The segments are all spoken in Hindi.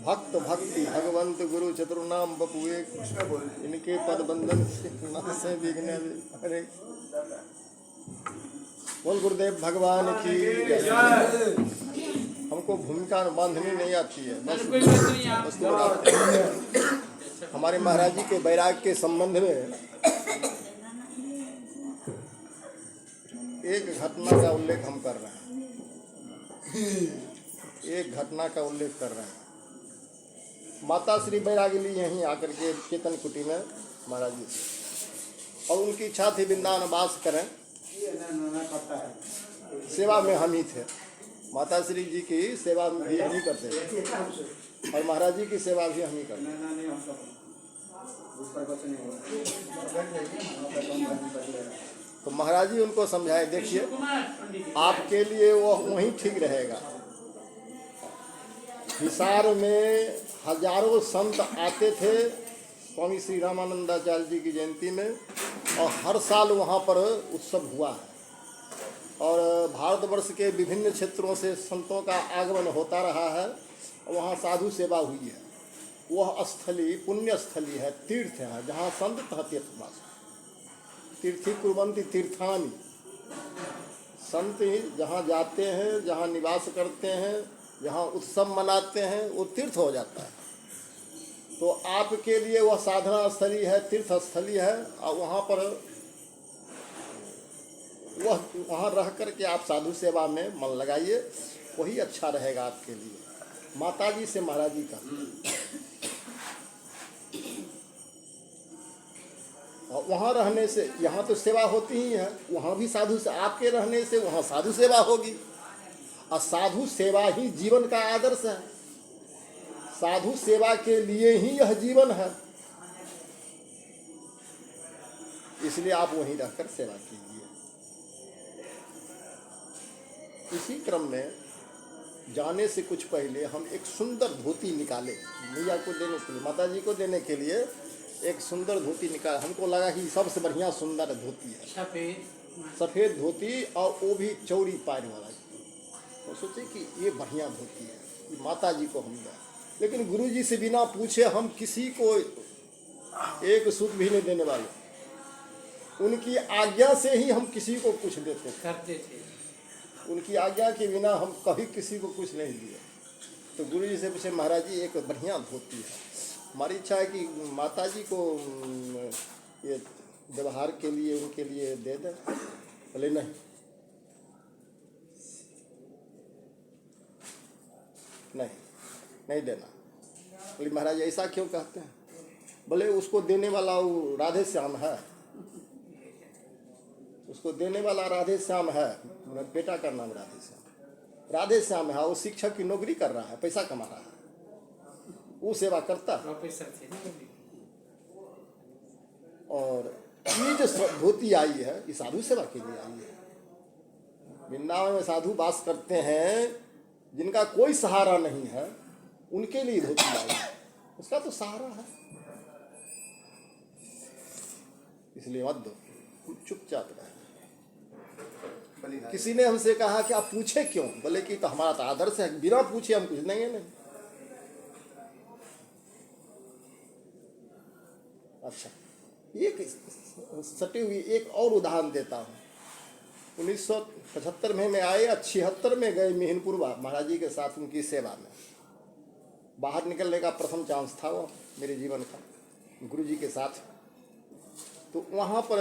भक्त भक्ति भगवंत गुरु चतुर्नाम बपुए इनके पद बंधन से विघ्न हरे। बोल गुरुदेव भगवान की जय। हमको भूमिका बांधनी नहीं आती है, बस हमारे महाराज जी के बैराग के संबंध में एक घटना का उल्लेख हम कर रहे हैं। एक घटना का उल्लेख कर रहे हैं। माता श्री बैरागिली यहीं आकर के चेतन कुटी में महाराज जी, और उनकी इच्छा थी वृंदावन वास करें, सेवा में हम ही थे। माता श्री जी की सेवा भी हम ही करते थे और महाराज जी की सेवा भी हम ही करते। तो महाराज जी उनको समझाए, देखिए आपके लिए वो वहीं ठीक रहेगा। हिसार में हजारों संत आते थे स्वामी श्री रामानंदाचार्य जी की जयंती में, और हर साल वहाँ पर उत्सव हुआ है और भारतवर्ष के विभिन्न क्षेत्रों से संतों का आगमन होता रहा है। वहाँ साधु सेवा हुई है। वह स्थली पुण्य स्थली है, तीर्थ है, जहाँ संत तह तीर्थवास। तीर्थी कुर्वन्ति तीर्थानि, संत जहाँ जाते हैं, जहाँ निवास करते हैं, जहाँ उत्सव मनाते हैं, वो तीर्थ हो जाता है। तो आपके लिए वह साधना स्थली है, तीर्थ स्थली है, और वहाँ पर वहाँ रह कर के आप साधु सेवा में मन लगाइए, वही अच्छा रहेगा आपके लिए। माता जी से महाराज जी का, और वहाँ रहने से यहाँ तो सेवा होती ही है, वहाँ भी साधु से, आपके रहने से वहाँ साधु सेवा होगी, और साधु सेवा ही जीवन का आदर्श है। साधु सेवा के लिए ही यह जीवन है, इसलिए आप वहीं रहकर सेवा कीजिए। इसी क्रम में जाने से कुछ पहले हम एक सुंदर धोती निकाले मैया को देने के लिए, माता जी को देने के लिए एक सुंदर धोती निकाले। हमको लगा कि सबसे बढ़िया सुंदर धोती है, सफ़ेद धोती, और वो भी चौड़ी पैर वाला। तो सोचे कि ये बढ़िया धोती है, ये माता जी को हम दें। लेकिन गुरु जी से बिना पूछे हम किसी को एक सूत भी नहीं देने वाले। उनकी आज्ञा से ही हम किसी को कुछ देते थे। उनकी आज्ञा के बिना हम कभी किसी को कुछ नहीं दिए। तो गुरु जी से पूछे, महाराज जी एक बढ़िया धोती है, हमारी इच्छा है कि माता जी को ये व्यवहार के लिए उनके लिए दे दें। बोले नहीं, नहीं नहीं देना। बोले महाराज ऐसा क्यों कहते हैं? बोले उसको देने वाला वो राधे श्याम है, उसको देने वाला राधे श्याम है, बेटा का नाम राधे श्याम, राधे श्याम है, वो शिक्षक की नौकरी कर रहा है, पैसा कमा रहा है, वो सेवा करता है। और ये जो धोती आई है, ये साधु सेवा के लिए आई है। वृंदावन में साधु वास करते हैं, जिनका कोई सहारा नहीं है, उनके लिए धोती आई है। उसका तो सहारा है, इसलिए मत दो, चुपचाप रहे। किसी ने हमसे कहा कि आप पूछे क्यों? बोले कि तो हमारा तो आदर्श है, बिना पूछे हम कुछ देंगे नहीं। अच्छा, एक सटी हुई एक और उदाहरण देता हूँ। 1975 में मैं आए, 76 में गए मिहिनपुर महाराज जी के साथ उनकी सेवा में। बाहर निकलने का प्रथम चांस था वो मेरे जीवन का, गुरु जी के साथ। तो वहाँ पर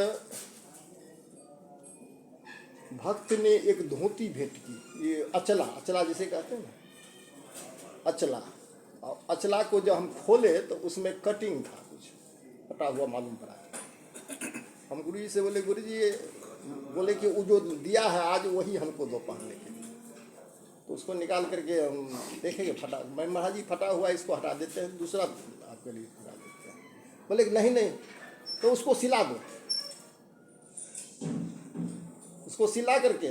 भक्त ने एक धोती भेंट की, ये अचला, अचला जिसे कहते हैं ना, अचला। और अचला को जब हम खोले तो उसमें कटिंग था, कुछ कटा हुआ मालूम पड़ा। हम गुरु जी से बोले, गुरु जी बोले कि वो जो दिया है आज वही हमको दो पहनने के लिए। तो उसको निकाल करके हम देखेंगे, फटा, मैं महाराज जी फटा हुआ इसको हटा देते हैं, दूसरा आपके लिए हटा देते हैं। बोले नहीं नहीं, तो उसको सिला दो। उसको सिला करके,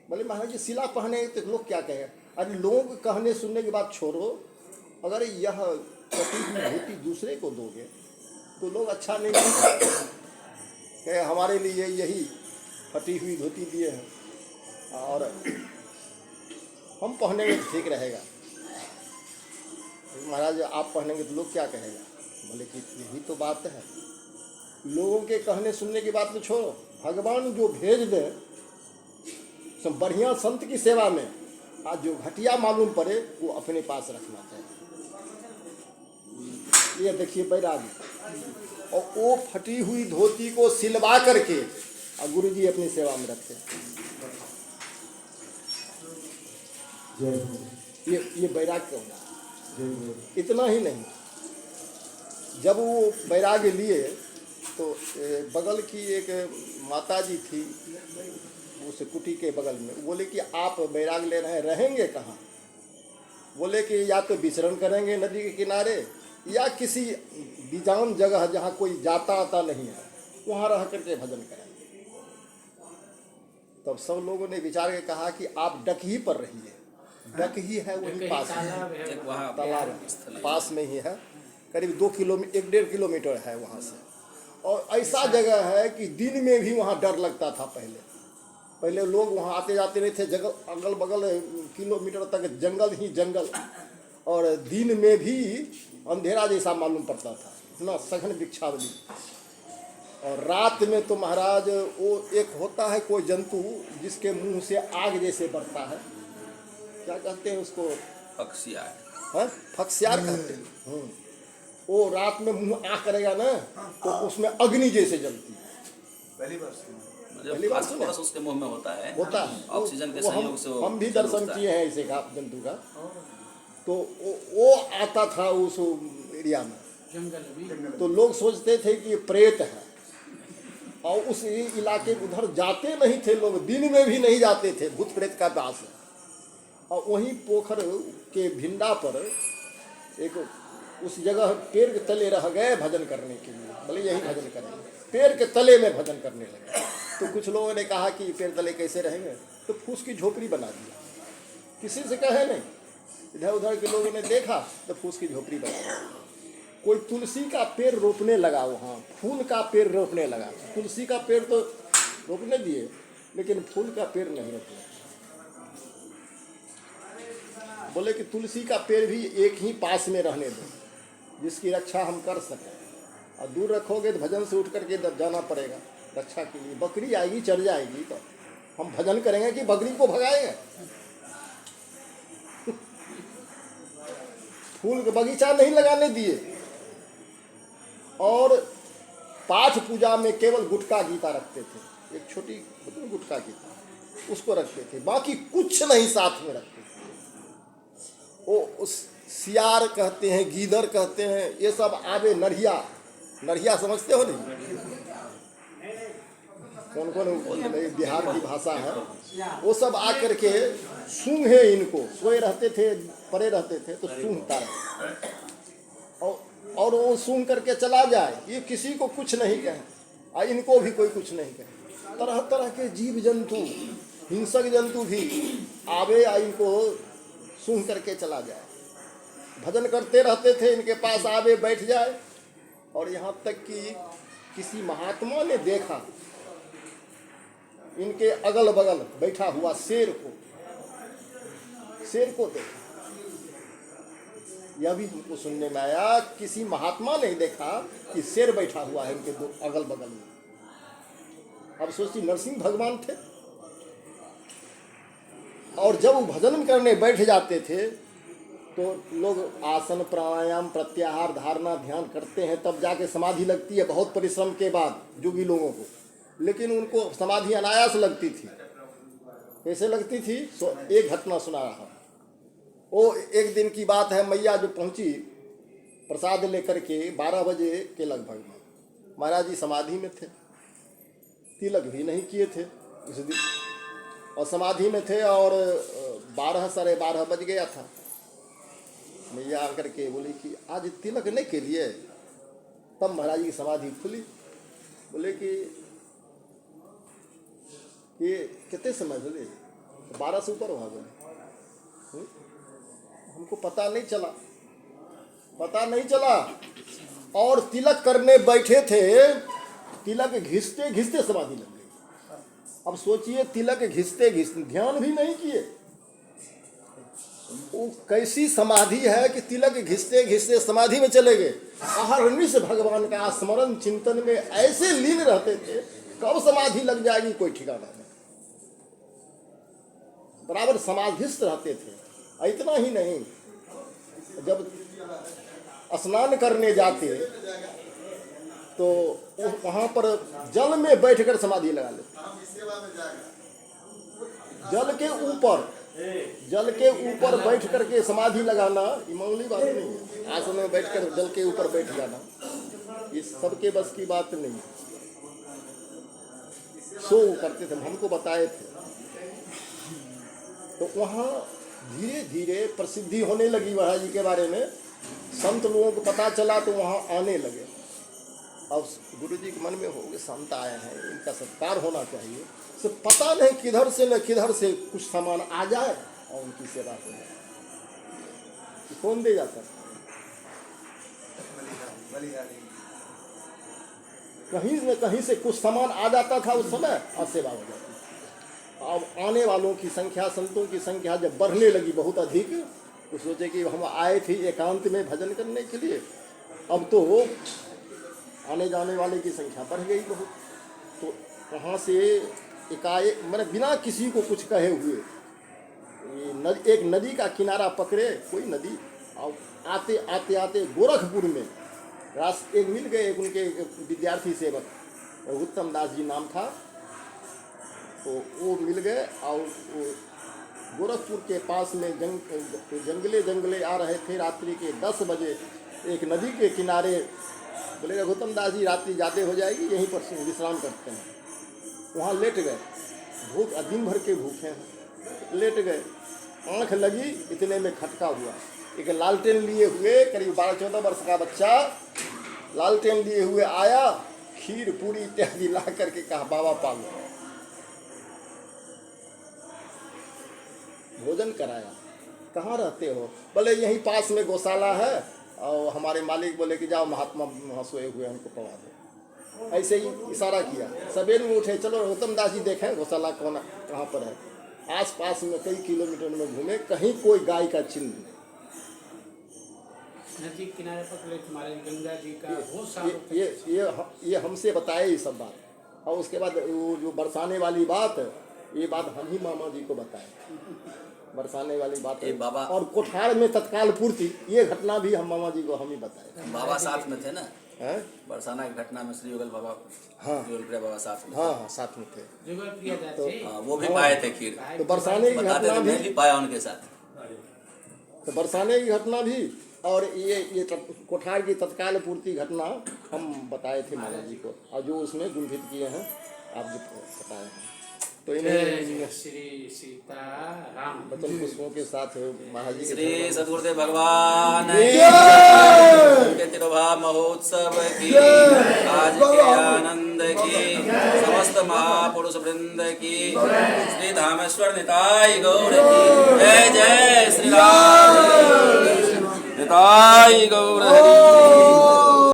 बोले महाराज जी सिला पहने तो लोग क्या कहें? अरे लोग कहने सुनने की बात छोड़ो, अगर यह कटी हुई धोती दूसरे को दोगे तो लोग अच्छा नहीं कहे, हमारे लिए यही फटी हुई धोती दिए हैं और हम पहनेंगे तो ठीक रहेगा। महाराज आप पहनेंगे तो लोग क्या कहेगा? बोले कि यही तो बात है, लोगों के कहने सुनने की बात तो छोड़ो, भगवान जो भेज दे सब बढ़िया संत की सेवा में, आज जो घटिया मालूम पड़े वो अपने पास रखना चाहिए। ये देखिए बैरागी, और वो फटी हुई धोती को सिलवा करके और गुरु जी अपनी सेवा में रखते। ये बैराग क्यों? इतना ही नहीं, जब वो बैराग लिए तो बगल की एक माता जी थी उस कुटी के बगल में, बोले कि आप बैराग ले रहे हैं, रहेंगे कहाँ? बोले कि या तो विचरण करेंगे नदी के किनारे या किसी बिजान जगह जहाँ कोई जाता आता नहीं है वहाँ रह करके भजन करेंगे। तब सब लोगों ने विचार के कहा कि आप डकही पर रहिए, डकही है वही पास में, तालाब पास में ही है, करीब 1-1.5 किलोमीटर है वहाँ से। और ऐसा जगह है कि दिन में भी वहाँ डर लगता था। पहले लोग वहाँ आते जाते नहीं थे, जगह अगल बगल किलोमीटर तक जंगल ही जंगल, और दिन में भी अंधेरा जैसा मालूम पड़ता था, इतना सघन वृक्षावली। और रात में तो महाराज वो एक होता है कोई जंतु जिसके मुंह से आग जैसे बढ़ता है, क्या कहते हैं उसको? फक्सियार। फक्सियार कहते हैं। वो रात में मुंह आग करेगा ना तो उसमें अग्नि जैसे जलती है। पहली बार सुना उसके मुंह में होता है ऑक्सीजन के सहयोग से। हम भी दर्शन किए हैं ऐसे का जंतु का। तो वो आता था उस एरिया में, तो लोग सोचते थे कि ये प्रेत है, और उस इलाके उधर जाते नहीं थे लोग, दिन में भी नहीं जाते थे, भूत प्रेत का वास है। और वहीं पोखर के भिंडा पर एक उस जगह पेड़ के तले रह गए भजन करने के लिए, बोले यही भजन करेंगे, पेड़ के तले में भजन करने लगे। तो कुछ लोगों ने कहा कि पेड़ तले कैसे रहेंगे, तो फूस की झोपड़ी बना दिया, किसी से कहे नहीं, इधर उधर के लोगों ने देखा तो फूस की झोपड़ी बना दी। कोई तुलसी का पेड़ रोपने लगा, वहाँ फूल का पेड़ रोपने लगा। तुलसी का पेड़ तो रोपने दिए लेकिन फूल का पेड़ नहीं रोपने। बोले कि तुलसी का पेड़ भी एक ही पास में रहने दो जिसकी रक्षा हम कर सकें, और दूर रखोगे तो भजन से उठ करके जाना पड़ेगा रक्षा के लिए। बकरी आएगी चढ़ जाएगी तो हम भजन करेंगे कि बकरी को भगाएंगे? फूल का बगीचा नहीं लगाने दिए, और पाठ पूजा में केवल गुटखा गीता रखते थे, एक छोटी गुटखा गीता उसको रखते थे, बाकी कुछ नहीं साथ में रखते थे। वो उस सियार कहते हैं, गीदड़ कहते हैं, ये सब आवे, नरिया समझते हो नहीं? कौन कौन बिहार की भाषा है, वो सब आकर के सूंघे इनको, सोए रहते थे पड़े रहते थे तो सूंघता रहे, और वो सूंघ करके चला जाए, ये किसी को कुछ नहीं कहे, और इनको भी कोई कुछ नहीं कहे। तरह तरह के जीव जंतु, हिंसक जंतु भी आवे और इनको सूंघ करके चला जाए। भजन करते रहते थे, इनके पास आवे बैठ जाए। और यहाँ तक कि किसी महात्मा ने देखा इनके अगल बगल बैठा हुआ शेर को देखा। यह भी हमको सुनने में आया, किसी महात्मा ने देखा कि शेर बैठा हुआ है इनके दो अगल बगल में। अब सोचिए, नरसिंह भगवान थे, और जब वो भजन करने बैठ जाते थे तो लोग आसन प्राणायाम प्रत्याहार धारणा ध्यान करते हैं, तब जाके समाधि लगती है बहुत परिश्रम के बाद जोगी लोगों को। लेकिन उनको समाधि अनायास लगती थी। कैसे लगती थी? एक घटना सुना रहा। वो एक दिन की बात है, मैया जो पहुंची प्रसाद लेकर के 12 बजे के लगभग में, महाराज जी समाधि में थे, तिलक भी नहीं किए थे उस दिन, और समाधि में थे, और 12 साढ़े 12 बज गया था। मैया आकर के बोली कि आज तिलक नहीं के लिए? तब महाराज जी की समाधि खुली। बोले कि ये कितने समय बोले? 12 से ऊपर वहाँ बोले, हमको पता नहीं चला। और तिलक करने बैठे थे, तिलक घिसते घिसते समाधि लग गई। अब सोचिए, तिलक घिसते घिसते ध्यान भी नहीं किए, वो कैसी समाधि है कि तिलक घिसते घिसते समाधि में चले गए। अहरनिश भगवान का स्मरण चिंतन में ऐसे लीन रहते थे, कब समाधि लग जाएगी कोई ठिकाना नहीं, बराबर समाधिस्थ रहते थे। इतना ही नहीं, जब स्नान करने जाते तो वहां पर जल में बैठकर समाधि लगा लेते। जल के ऊपर बैठ करके समाधि लगाना ये मामूली बात नहीं है। आसन में बैठकर जल के ऊपर बैठ जाना ये सबके बस की बात नहीं। सो करते थे, हमको बताए थे। तो वहाँ धीरे धीरे प्रसिद्धि होने लगी महाराज जी के बारे में, संत लोगों को पता चला तो वहाँ आने लगे। अब गुरु जी के मन में हो गए संत आए हैं, इनका सत्कार होना चाहिए। से पता नहीं किधर से न किधर से कुछ सामान आ जाए और उनकी सेवा हो जाए। कौन दे जाता, कहीं न कहीं से कुछ सामान आ जाता था उस समय और सेवा हो जाती। अब आने वालों की संख्या, संतों की संख्या जब बढ़ने लगी बहुत अधिक, तो सोचे कि हम आए थे एकांत में भजन करने के लिए, अब तो आने जाने वाले की संख्या बढ़ गई बहुत। तो वहाँ से एकाएक मैंने बिना किसी को कुछ कहे हुए एक नदी का किनारा पकड़े, कोई नदी, और आते आते आते गोरखपुर में रास्ते एक मिल गए। एक उनके विद्यार्थी सेवक उत्तम दास जी नाम था, तो वो मिल गए और वो गोरखपुर के पास में जंगले आ रहे थे। रात्रि के 10 बजे एक नदी के किनारे बोले गौतम दास जी रात्रि जाते हो जाएगी, यहीं पर विश्राम करते हैं। वहाँ लेट गए, भूख दिन भर के भूखे हैं, लेट गए। आँख लगी, इतने में खटका हुआ। एक लालटेन लिए हुए करीब 12-14 वर्ष का बच्चा लालटेन लिए हुए आया, खीर पूरी इत्यादि ला करके कहा बाबा पालो, भोजन कराया। कहाँ रहते हो? बोले यहीं पास में गौशाला है, और हमारे मालिक बोले कि जाओ महात्मा वहाँ सोए हुए हमको पवा दो। ऐसे ही इशारा किया। सवेरे में उठे, चलो गौतम दास जी देखें गौशाला कहाँ पर है। आस पास में कई किलोमीटर में घूमे, कहीं कोई गाय का चिन्ह नहीं। नदी किनारे पर तुम्हारे गंगा जी का बहुत सारा ये हमसे बताए ये सब बात। और उसके बाद वो जो बरसाने वाली बात, ये बात हम ही मामा जी को बताए, बरसाने वाली बात है बाबा। और कोठार में तत्काल पूर्ति, ये घटना भी हम मामा जी को हम ही बताए। बाबा साथ में थे ना, बरसाना की घटना में श्री युगल बाबा, हाँ युगल बाबा साथ में, हाँ साथ में थे। तो वो भी पाए थे खीर। तो बरसाने की घटना भी पाया उनके साथ। तो बरसाने की घटना भी और ये कोठार की तत्काल पूर्ति घटना हम बताए थे मामा जी को, और जो उसमें गुंफित किए हैं आप जो बताए हैं। तो इन्हें श्री सीताराम वचन पुष्पों के साथ महाराज जी श्री सद्गुरुदेव भगवान के तिरुभाव महोत्सव की, आज के आनंद की, समस्त महापुरुष वृंद की, श्री धामेश्वर निताई गौर की जय। जय श्री राम निताई गौर हरि।